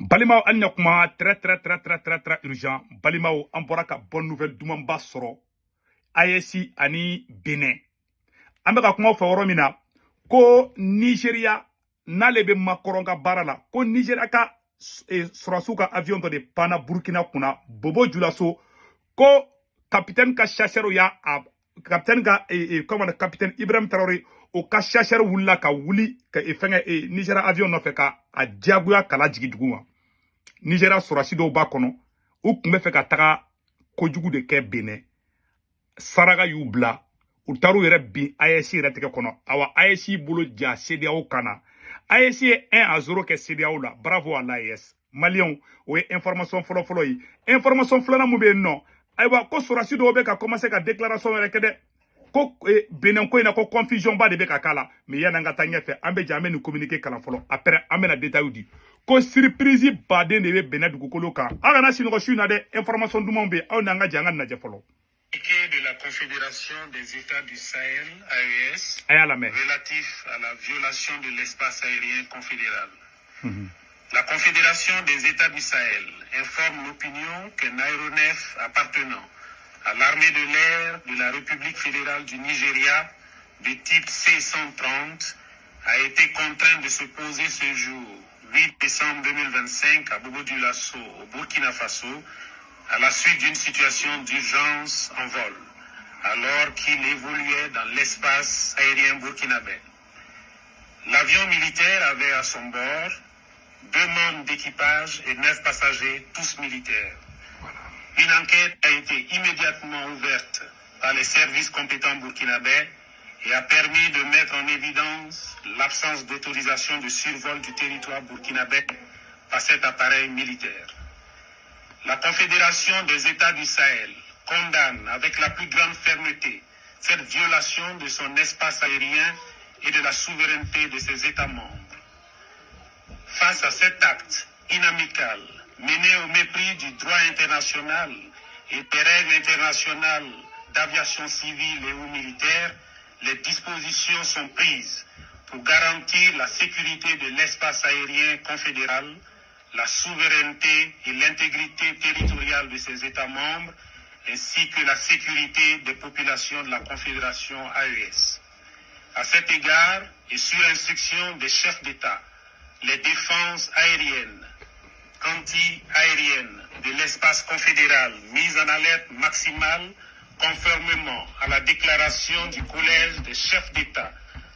Balimao an kuma très urgent. Balimao an bɔra ka bonne nouvelle dumanba sɔrɔ AES ani Benin. An bɛ ka kuma fɔ yɔrɔ min na ko Nigeria n'ale bɛ Macron ka baara la ko Nigeria ka sɔrɔsiw ka avion dɔ de panna Burkina kunna Bobo Dioulasso ko capitaine ka chasseur y'a capitaine ka capitaine Ibrahim Traoré o ka chasseur wulila ka wuli ka fɛngɛ Nigeria avion nɔfɛ ka a diyagoya kala jigi dugu ma. Nigeria sɔrɔsi dɔw b'a kɔnɔ u tun bɛ fɛ ka taga kojugu de kɛ Benin. Saraka y'u bila u taar'u yɛrɛ bin AES yɛrɛ tɛgɛ kɔnɔ. Awa AES bolo ja CEDEAO kana. AES ye 1-0 kɛ CEDEAO la. Bravo à l'AES. Maliens o ye information fɔlɔ ye. Information filanan mun bɛ yen nɔ. Ayiwa ko sɔrɔsi dɔw bɛ ka commencer ka déclaration yɛrɛ kɛ dɛ. Ko Benin ko in na ko confusion ba de bɛ ka k'a la. Mais yan'an ka taa ɲɛfɛ an bɛ an bɛ nin communiqué kalan fɔlɔ. Après an bɛna détail di. Ko surprise baden de bɛ Benin dugukolo kan. Aw kana sinɔgɔ su in na dɛ. Information dumanw bɛ aw n'an ka jɛ an ka lajɛ fɔlɔ. De la Confédération des États du Sahel, AES, relatif à la violation de l'espace aérien confédéral. La Confédération des États du Sahel informe l'opinion qu'un aéronef appartenant à l'armée de l'air de la République fédérale du Nigeria, de type C-130, a été contraint de se poser ce jour, 8 décembre 2025, à Bobo Dioulasso, au Burkina Faso, à la suite d'une situation d'urgence en vol, alors qu'il évoluait dans l'espace aérien burkinabé. L'avion militaire avait à son bord 2 membres d'équipage et 9 passagers, tous militaires. Une enquête a été immédiatement ouverte par les services compétents burkinabés et a permis de mettre en évidence l'absence d'autorisation de survol du territoire burkinabé par cet appareil militaire. La Confédération des États du Sahel condamne avec la plus grande fermeté cette violation de son espace aérien et de la souveraineté de ses États membres. Face à cet acte inamical mené au mépris du droit international et des règles internationales d'aviation civile et ou militaire, les dispositions sont prises pour garantir la sécurité de l'espace aérien confédéral, la souveraineté et l'intégrité territoriale de ses États membres, ainsi que la sécurité des populations de la Confédération AES. À cet égard, et sur instruction des chefs d'État, les défenses aériennes, anti-aériennes de l'espace confédéral mises en alerte maximale, conformément à la déclaration du Collège des chefs d'État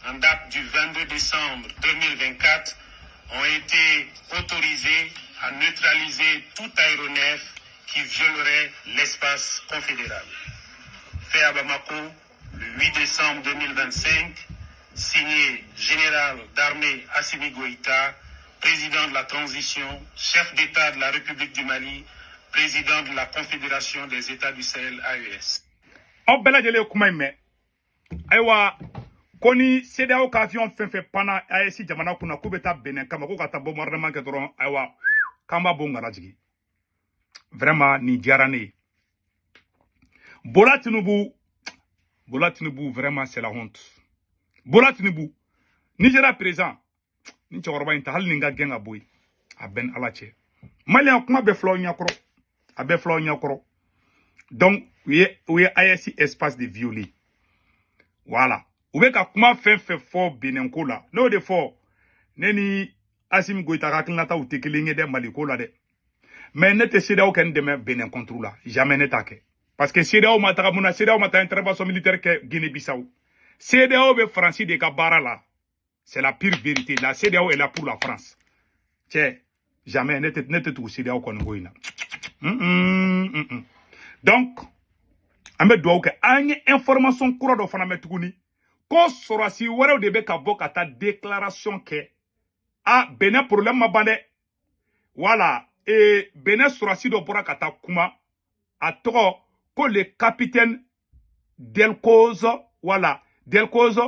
en date du 22 décembre 2024, ont été autorisés à neutraliser tout aéronef qui violerait l'espace confédéral. Fait à Bamako, le 8 décembre 2025, signé Général d'armée Assimi Goïta, président de la transition, chef d'État de la République du Mali, président de la Confédération des États du Sahel AES. Koni CEDEAO ka avion fɛn pana AES jamana kunna k'u bɛ taa Benin kama ko ka taa bombardement kɛ dɔrɔn ayiwa k'an b'a bɔ ngara jigi. Vraiment nin diyara ne ye. Bola Tinubu vraiment c'est la honte. Bola Tinubu Nigeria président ni cɛkɔrɔba in ta hali ni ka gɛn ka bɔ yen a bɛn Ala cɛ. Malien kuma bɛ filɛ aw ɲɛkɔrɔ a bɛ filɛ aw ɲɛkɔrɔ. Donc u ye AES espace de violer. Voilà. U bɛ ka kuma fɛn fɔ Benin ko la n'o de fɔ ne ni Assimi Goïta ka hakilinataw tɛ kelen ye dɛ Mali ko la dɛ mais ne tɛ CEDEAO kɛ n dɛmɛ Benin contre la jamais ne t'a kɛ parce que CEDEAO ma taga mun na CEDEAO ma taa intervention militaire kɛ Guinée-Bissau CEDEAO bɛ Faransi de ka baara la c'est la pire vérité la CEDEAO est là pour la France cɛ jamais ne tɛ tugu CEDEAO kɔni ko in na donc an bɛ dugawu kɛ an ye information kura dɔ fana mɛn tuguni ko sɔrɔsi wɛrɛw de bɛ ka bɔ ka taa déclaration kɛ Benin problème ma ban dɛ voilà Benin sɔrɔsi dɔ bɔra ka taa kuma a tɔgɔ ko le capitaine Delcoz voilà Delcoz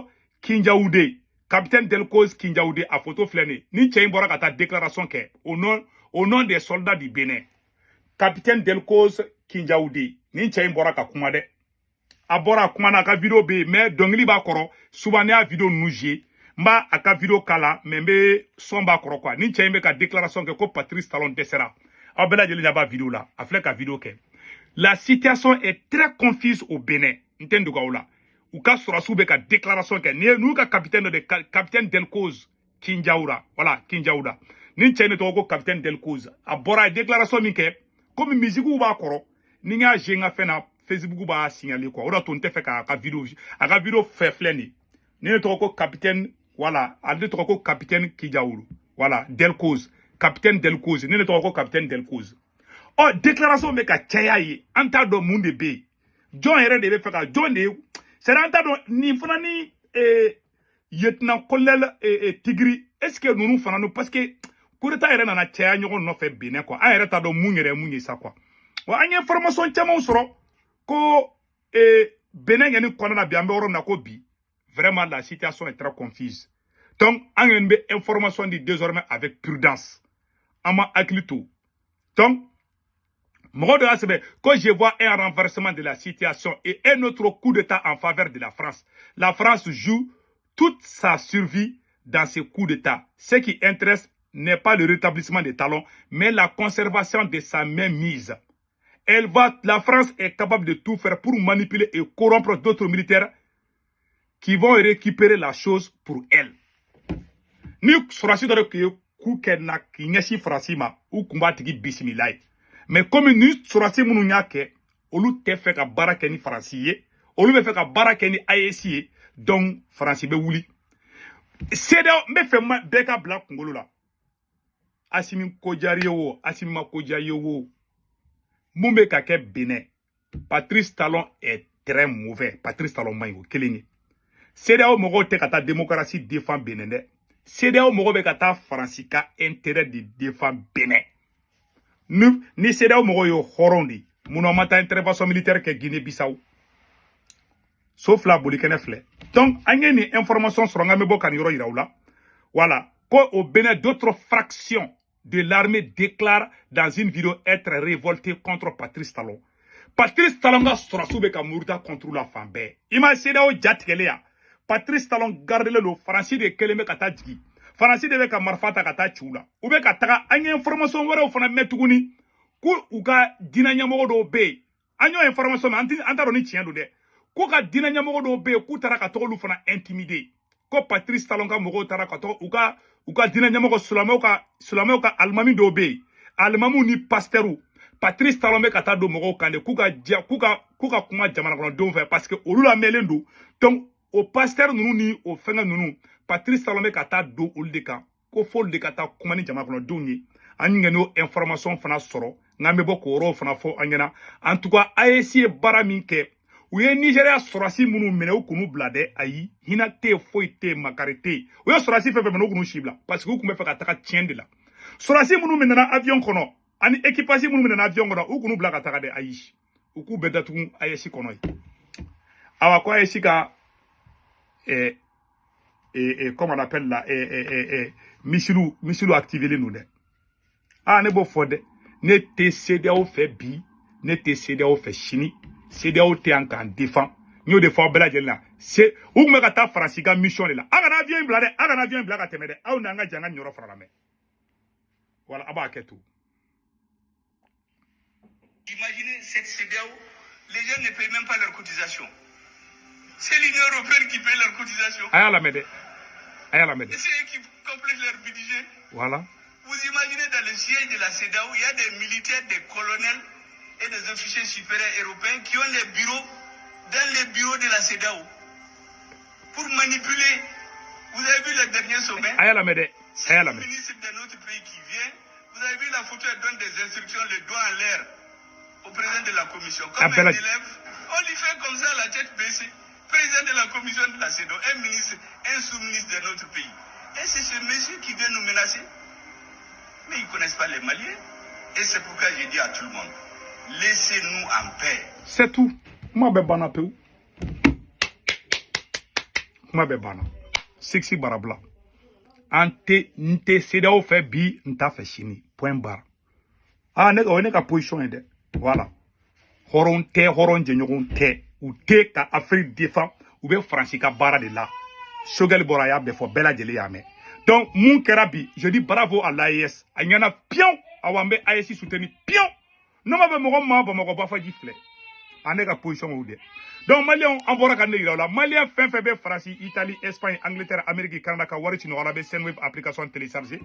Kinjaoude capitaine Delcoz Kinjaoude a photo filɛ ni cɛ in bɔra ka taa déclaration kɛ au nom des soldats du Benin capitaine Delcoz Kinjaoude ni cɛ in bɔra ka kuma dɛ a bɔra kuma na ka vidéo be mais dɔnkili b'a kɔrɔ souvent ne y'a vidéo ninnu jouer mba aka vidéo kala mais mbe somba koro quoi ni tchembe ka déclaration que ko Patrice Talon dessera abela jeli na ba vidéo là afle ka vidéo ke la situation est très confuse au Bénin ntendo gaola ou ka surasu be ka déclaration ke nous ka capitaine Delcose Kinjaoura voilà Kinjaoura ni tchene to ko capitaine Delcose abora déclaration mi ke comme musique ou ba koro ni nga jenga fena Facebook ba signaler quoi ora ton te fait ka vidéo fait fleni ni to ko capitaine voilà ande to ko capitaine Kinjaoura voilà Delcose capitaine Delcose ni to ko capitaine Delcose oh déclaration me ka chayayi anta do munde be John here de be fait ka John de c'est anta do ni fana ni lieutenant colonel Tigri est-ce que nous fana nous parce que coup d'état here na chaya nyogo no fait Bénin quoi a here ta do munye ça quoi wa anya information chama soro ko Bénin ngeni kona na biambe orom na ko bi vraiment la situation est très confuse donc on be information dit désormais avec prudence ama aklito donc quand je vois un renversement de la situation et un autre coup d'état en faveur de la France joue toute sa survie dans ce coup d'état. Ce qui intéresse n'est pas le rétablissement des talons, mais la conservation de sa mainmise. La France est capable de tout faire pour manipuler et corrompre d'autres militaires qui vont récupérer la chose pour elle. Ni surasi dore ke ku kenna kinyashi frasima ou kumbatigi bismillah. Mais comme nous surasi munu nyake olu te fait ka baraka ni francier, olu be fait ka baraka ni AEC donc français be wuli. C'est me fait beka bla kongolo la. Asimi Kojariyo, Asimi Kojariyo. Mumbe kake Bénin. Patrice Talon est très mauvais. Patrice Talon maïgo kelingi. CEDEAO mogo te kata démocratie défend Bénin. CEDEAO mogo be kata Francika intérêt de défend Bénin. Ni CEDEAO mogo yo horondi. Mouno mata intervention militaire ke Guinée-Bissau. Sauf la bolikene flé. Donc, anye ni information sur ngamebo kaniro iraoula. Voilà. Au Bénin, d'autres fractions de l'armée déclarent dans une vidéo être révoltées contre Patrice Talon. Patrice Talon a sourasoube ka mourda contre la femme. Ima CEDEAO jatkelea. Patrice Talon garde le Francis de keleme kata djigi. Francis de ka marfata kata chula. Ube kataka anye information wara o fana metuguni. Ku uka dina nyamogo do be. Anyo information antaro ni tiendo de. Ku ka dina nyamogo do be ku tara ka tolu fana intimider. Ko Patrice Talon ka mogo tara ka to uka dina nyamogo sulameo ka almami do be. Almamu ni pasteru. Patrice Talon be kata do mogo kande kuka kuma jamana kono don fe parce que olula melendo. Donc au pasteur nunu ni au fenga nunu Patrice Talon be kata do oldeka ko fol de kata kuma ni jamana kono donye anye no information fana soro ngambe boko ro fana fo anyana en tout cas AEC baraminke ou ye Nigeria sorasi munu mene ou kunu blade ayi hina te foite makarete ou ye sorasi fefe mene ou kunu shibla parce que ou kume fe kataka tiende la sorasi munu mene na avion kono ani équipage munu mene na avion kono ou kunu bla kataka de ayi ou ku bedatu AEC kono yi awa ko AEC ka comment on appelle là Michilou activé les nous de ah ne bo fode ne te CEDEAO fait bi ne te CEDEAO fait chini CEDEAO te en défend nous défend bela jelna c'est ou me kata Francika mission là agana avion blade temede au nanga janga nyoro frala me voilà aba ketou. Imaginez cette CEDEAO, les gens ne payent même pas leur cotisation. C'est l'Union européenne qui paye leur cotisation. Aya la mede. Et c'est eux qui complètent leur budget. Voilà. Vous imaginez dans le siège de la CEDEAO, il y a des militaires, des colonels et des officiers supérieurs européens qui ont les bureaux dans les bureaux de la CEDEAO pour manipuler. Vous avez vu le dernier sommet? C'est le ministre de notre pays qui vient. Vous avez vu la photo, elle donne des instructions, le doigt en l'air au président de la commission. Comme un élève, on lui fait comme ça la tête baissée. Président de la commission de la CEDEAO, un ministre, un sous-ministre de notre pays. Et c'est ce monsieur qui vient nous menacer. Mais ils ne connaissent pas les Maliens. Et c'est pourquoi j'ai dit à tout le monde, laissez-nous en paix. C'est tout. Moi, je bana peu. Moi, je bana. Sexy barabla. Ante nte CEDEAO fait bi, nta fait chini. Point barre. Ah, on est qu'à position. Voilà. Horon te, horon jenyogon te. Ou te ka Afrique défend ou bien Francika bara de là. Choguel Boraya befo Bella Djeliame. Donc, mon Kerabi, je dis bravo à l'AES. Il y en a pion, à Wambe AES soutenu pion. Non, mais je vais pas gifler. On est à position où donc, Malien, on va regarder là. Malien, fin février, France, Italie, Espagne, Angleterre, Amérique, Canada, Warrior, on a Senweb application téléchargée.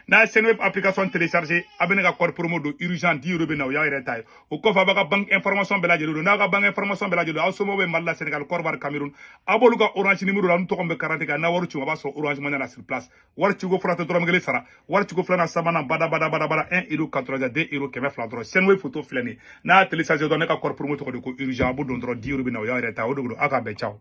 Na Senweb application téléchargée, abenega corps promo do urgent 10 € na ya retay. O ko fa baka bank information bela jelo na ga bank information bela jelo asomo be malla Sénégal Korbar Cameroun. Aboluga orange numéro la nto ko be 40 ga na waru ci ba so orange money na sur place. War ci go frata drum ngeli sara. War ci go flana samana bada 1,80 €, 2 € keme fla dro. Senweb photo flani. Na télécharger do na ka corps promo to ko urgent bu don dro 10 € na ya retay o do aka be ciao.